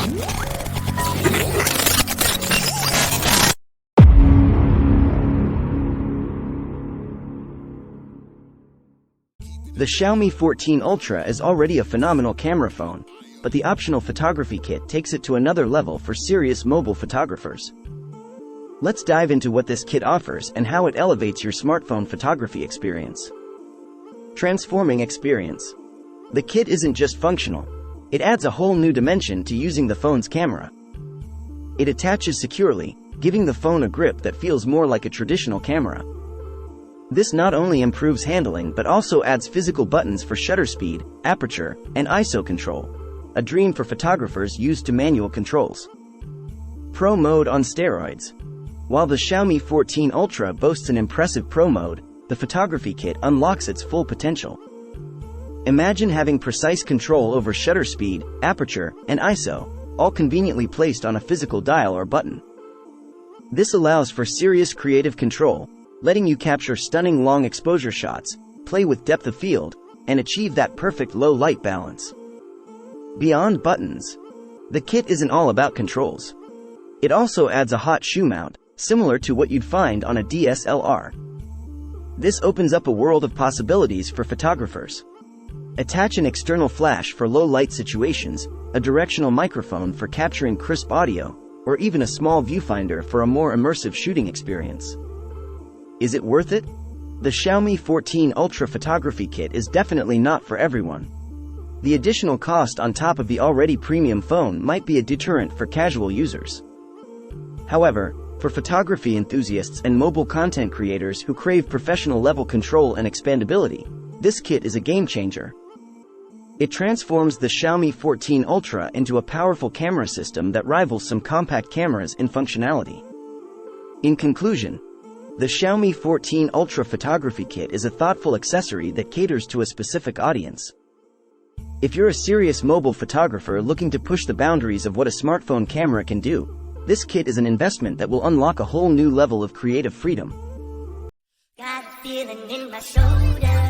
The Xiaomi 14 Ultra is already a phenomenal camera phone, but the optional photography kit takes it to another level for serious mobile photographers. Let's dive into what this kit offers and how it elevates your smartphone photography experience. Transforming experience. The kit isn't just functional, it adds a whole new dimension to using the phone's camera. It attaches securely, giving the phone a grip that feels more like a traditional camera. This not only improves handling but also adds physical buttons for shutter speed, aperture, and ISO control, a dream for photographers used to manual controls. Pro Mode on steroids. While the Xiaomi 14 Ultra boasts an impressive Pro Mode, the photography kit unlocks its full potential. Imagine having precise control over shutter speed, aperture, and ISO, all conveniently placed on a physical dial or button. This allows for serious creative control, letting you capture stunning long exposure shots, play with depth of field, and achieve that perfect low light balance. Beyond buttons, the kit isn't all about controls. It also adds a hot shoe mount, similar to what you'd find on a DSLR. This opens up a world of possibilities for photographers. Attach an external flash for low light situations, a directional microphone for capturing crisp audio, or even a small viewfinder for a more immersive shooting experience. Is it worth it? The Xiaomi 14 Ultra photography kit is definitely not for everyone. The additional cost on top of the already premium phone might be a deterrent for casual users. However, for photography enthusiasts and mobile content creators who crave professional-level control and expandability, this kit is a game-changer. It transforms the Xiaomi 14 Ultra into a powerful camera system that rivals some compact cameras in functionality. In conclusion, the Xiaomi 14 Ultra photography kit is a thoughtful accessory that caters to a specific audience. If you're a serious mobile photographer looking to push the boundaries of what a smartphone camera can do, this kit is an investment that will unlock a whole new level of creative freedom. Got a feeling in my shoulder.